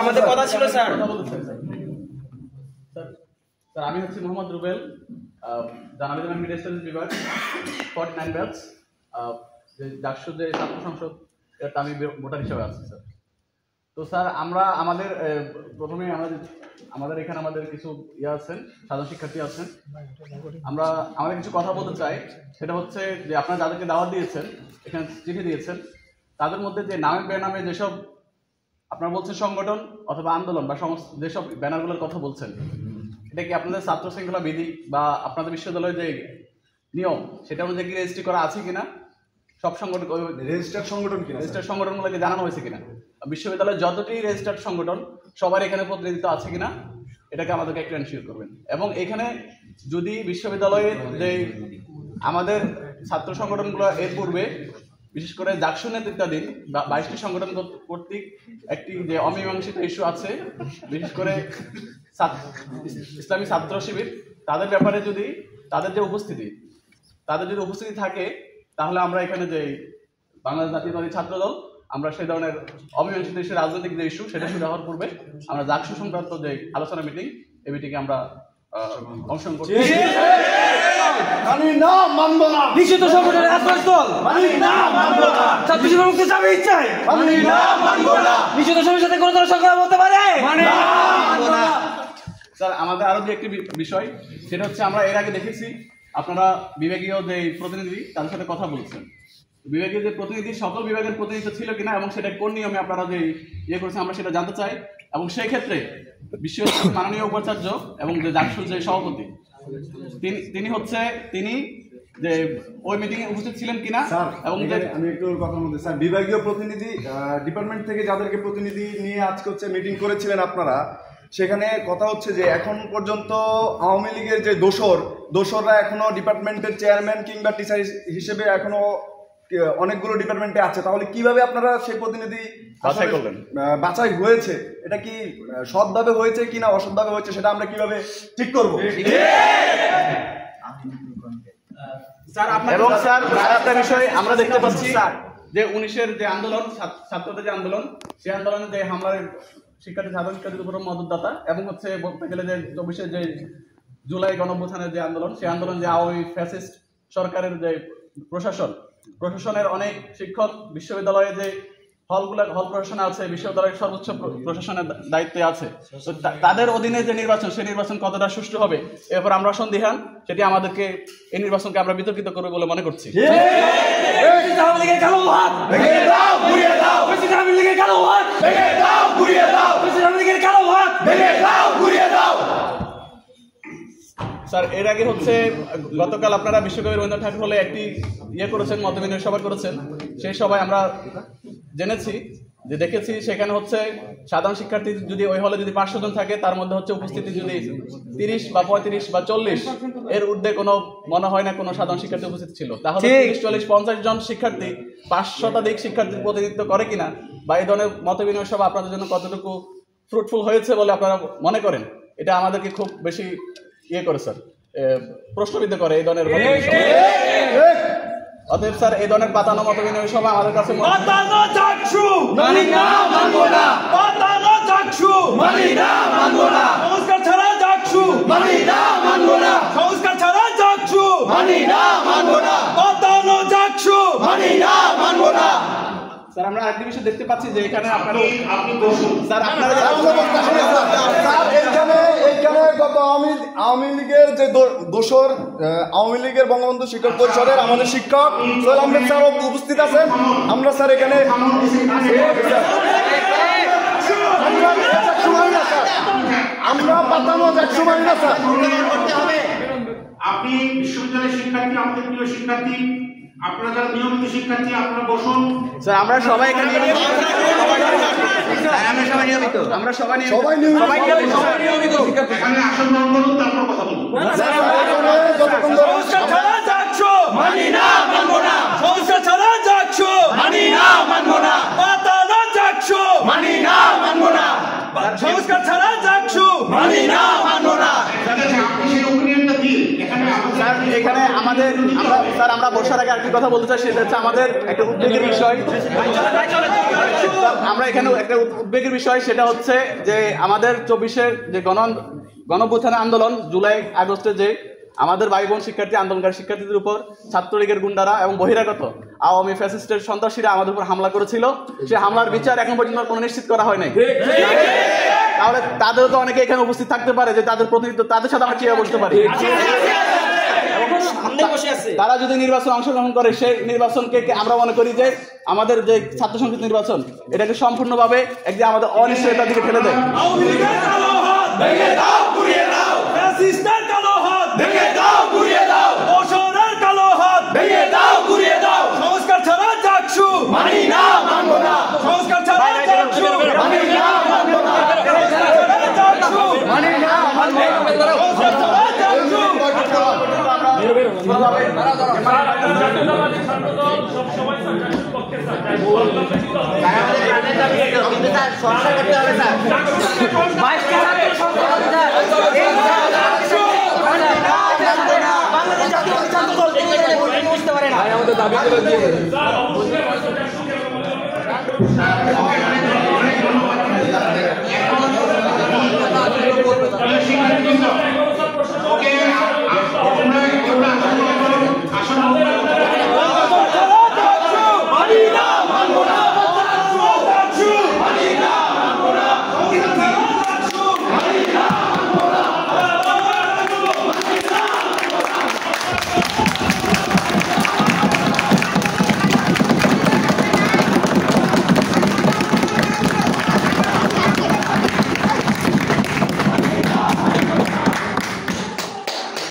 আমাদের কথা ছিল স্যার। স্যার আমি হচ্ছি মোহাম্মদ রুবেল, জানাবেন মিডিয়া স্টাডিজ বিভাগ 49 ব্যাচ, যে ডাকসু যে ছাত্র সংসদ এটা আমি ভোটার হিসেবে আছি স্যার। তো স্যার আমরা প্রথমে আমাদের এখানে আমাদের কিছু আছেন, সাধারণ শিক্ষার্থী আছেন, আমাদের কিছু কথা বলতে চাই। সেটা হচ্ছে যে আপনারা যাদেরকে দাওয়াত দিয়েছেন, এখানে চিঠি দিয়েছেন, তাদের মধ্যে যে নামে বেনামে যেসব আপনারা বলছেন সংগঠন অথবা আন্দোলন বা যেসব ব্যানারগুলোর কথা বলছেন, এটা কি আপনাদের ছাত্র শৃঙ্খলা বিধি বা আপনাদের বিশ্ববিদ্যালয়ের যে নিয়ম সেটা অনুযায়ী কি রেজিস্ট্রি করা আছে কিনা, সব সংগঠন রেজিস্টার্ড সংগঠন কিনা, রেজিস্টার্ড সংগঠনগুলোকে জানানো হয়েছে কিনা, বিশ্ববিদ্যালয়ের যতটি রেজিস্টার্ড সংগঠন সবার এখানে প্রতিনিধিত্ব আছে কিনা, এটাকে আমাদেরকে একটু এনশিওর করবেন। এবং এখানে যদি বিশ্ববিদ্যালয়ের যে আমাদের ছাত্র সংগঠনগুলো এর পূর্বে বিশেষ করে জাকসু নেতৃত্বাধীন 22টি সংগঠন কর্তৃক একটি যে অমীমাংসিত ইস্যু আছে, বিশেষ করে ইসলামী ছাত্র শিবির, তাদের ব্যাপারে যদি তাদের যে উপস্থিতি থাকে, তাহলে আমরা এখানে যে বাংলাদেশ জাতীয়তাবাদী ছাত্র দল আমরা সেই ধরনের অমীমাংসিত ইস্যু, রাজনৈতিক যে ইস্যু সেটা শুরু হওয়ার পূর্বে আমরা জাকসু সংক্রান্ত যে আলোচনা মিটিং, এই মিটিংয়ে আমরা অংশগ্রহণ করছি। মানি না, মানব না। নিষিদ্ধ সংগঠনের আশ্রয়স্থল মানি না, মানব না। ছাত্র জীবন মুক্তি চাবি চাই, মানি না, মানব না। নিষিদ্ধ সংগঠনের সাথে কোনো ধরনের সংগ্রাম হতে পারে মানি না, মানব না। স্যার আমাদের আরো যে একটি বিষয়, সেটা হচ্ছে আমরা এর আগে দেখেছি আপনারা বিভাগীয় যে প্রতিনিধি তাদের সাথে কথা বলছেন, বিভাগীয় যে প্রতিনিধি সকল বিভাগের প্রতিনিধিত্ব ছিল কিনা এবং সেটা কোন নিয়মে আপনারা যে করেছেন আমরা সেটা জানতে চাই। এবং সেই ক্ষেত্রে বিশ্ববিদ্যালয়ের মাননীয় উপাচার্য এবং যে জাকসুর যে সভাপতি তিনি যে ওই মিটিং এ উপস্থিত ছিলেন কিনা। স্যার এবং আমি একটু কথা বলতে স্যার, বিভাগীয় প্রতিনিধি ডিপার্টমেন্ট থেকে যাদেরকে প্রতিনিধি নিয়ে আজকে হচ্ছে মিটিং করেছিলেন আপনারা, সেখানে কথা হচ্ছে যে এখন পর্যন্ত আওয়ামী লীগের যে দোসররা এখনো ডিপার্টমেন্টের চেয়ারম্যান কিংবা টিচার হিসেবে এখনো অনেকগুলো ডিপার্টমেন্টে আছে, তাহলে কিভাবে আপনারা সেই প্রতিনিধি বাছাই হয়েছে, এটা কি সৎভাবে হয়েছে কিনা অসৎভাবে হয়েছে, সেটা আমরা কিভাবে ঠিক করবো? এবং স্যার একটা বিষয় আমরা দেখতে পাচ্ছি যে 19-এর যে আন্দোলন, ছাত্রদের যে আন্দোলন, সেই আন্দোলনে যে হামলার সাধারণ শিক্ষার্থীর উপর মদতদাতা, এবং হচ্ছে বলতে গেলে যে 24-এর যে জুলাই গণঅভ্যুত্থানের যে আন্দোলন, সেই আন্দোলন যে আওয়ামী ফ্যাসিস্ট সরকারের যে প্রশাসনের অনেক শিক্ষক বিশ্ববিদ্যালয়ে যে হল প্রশাসনে আছে, বিশ্ববিদ্যালয়ের সর্বোচ্চ প্রশাসনের দায়িত্বে আছে, তো তাদের অধীনে যে নির্বাচন, সেই নির্বাচন কতটা সুষ্ঠু হবে এরপর আমরা সন্দিহান। সেটি আমাদেরকে এই নির্বাচনকে আমরা বিতর্কিত করবে বলে মনে করছি। স্যার এর আগে হচ্ছে গতকাল আপনারা বিশ্বকবি রবীন্দ্রনাথ ঠাকুর হলে একটি করেছেন, মতবিনিময় সভা করেছেন। সেই সভায় আমরা জেনেছি যে দেখেছি সেখানে হচ্ছে সাধারণ শিক্ষার্থী যদি ওই হলে যদি 500 জন থাকে, তার মধ্যে হচ্ছে উপস্থিতি যদি 30 বা 35 বা 40 এর ঊর্ধ্বে কোনো মনে হয় না কোনো সাধারণ শিক্ষার্থী উপস্থিত ছিল। তাহলে 30, 40, 50 জন শিক্ষার্থী 5 শতাধিক শিক্ষার্থীর প্রতিনিধিত্ব করে কিনা, বা এই ধরনের মতবিনিময় সভা আপনাদের জন্য কতটুকু ফ্রুটফুল হয়েছে বলে আপনারা মনে করেন, এটা আমাদেরকে খুব বেশি করে স্যার প্রশ্নবিদ্ধ করে এই ধরনের। অতএব স্যার এই ধরনের পাতানো মতবিনিময় সভা আমাদের কাছে স্যার আমরা আরেকটি বিষয় দেখতে পাচ্ছি যে এখানে এইখানে গত আওয়ামী লীগের যে দোসর, আওয়ামী লীগের বঙ্গবন্ধু শিক্ষক পরিষদের আমাদের শিক্ষক সোহেল আহমেদ স্যার উপস্থিত আছেন। আমরা স্যার এখানে আমরা পাতানো এক সময় না স্যার। আপনি বিশ্ববিদ্যালয়ের শিক্ষার্থী, আমাদের প্রিয় শিক্ষার্থী, আপনারা যারা নিয়মিত শিক্ষার্থী, আপনারা বসুন। স্যার আমরা সবাই এখানে এখানে আসন গ্রহণ করুন, তারপর কথা বলুন। সংস্কার ছাড়া জাকসু মানি না, মানব না। এখানে আমাদের স্যার আমরা বর্ষার আগে আরেকটি কথা বলতে চাই, সেটা হচ্ছে আমাদের একটা উদ্বেগের বিষয়। আমরা এখানে একটা উদ্বেগের বিষয়, সেটা হচ্ছে যে আমাদের 24-এর যে গণঅভ্যুত্থান আন্দোলন, জুলাই আগস্টে যে আমাদের ভাই বোন শিক্ষার্থী, আন্দোলনকারী শিক্ষার্থীদের উপর ছাত্রলীগের গুন্ডারা এবং বহিরাগত আওয়ামী ফ্যাসিস্টের সন্ত্রাসীরা আমাদের উপর হামলা করেছিল, সেই হামলার বিচার এখন পর্যন্ত কোনো নিশ্চিত করা হয় নাই। তাহলে তাদেরও তো অনেকে এখানে উপস্থিত থাকতে পারে, যে তাদের প্রতিনিধিত্ব, তাদের সাথে আমরা চেয়ে বসতে পারি। তারা যদি নির্বাচন অংশগ্রহণ করে, সেই নির্বাচনকে আমরা মনে করি যে আমাদের যে ছাত্র সংসদ নির্বাচন, এটাকে সম্পূর্ণভাবে একদিন আমাদের অনিশ্চয়তার দিকে ঠেলে দেয়। সংস্কার ছাড়া চাকসু মানি না, মানবো না। সংস্কার ছাড়া চাকসু মানি না, মানবো না। চাকসু মানি না, মানবো না। সংস্কার ছাড়া চাকসু আমাদের দাবি করে দিয়ে শিক্ষার্থী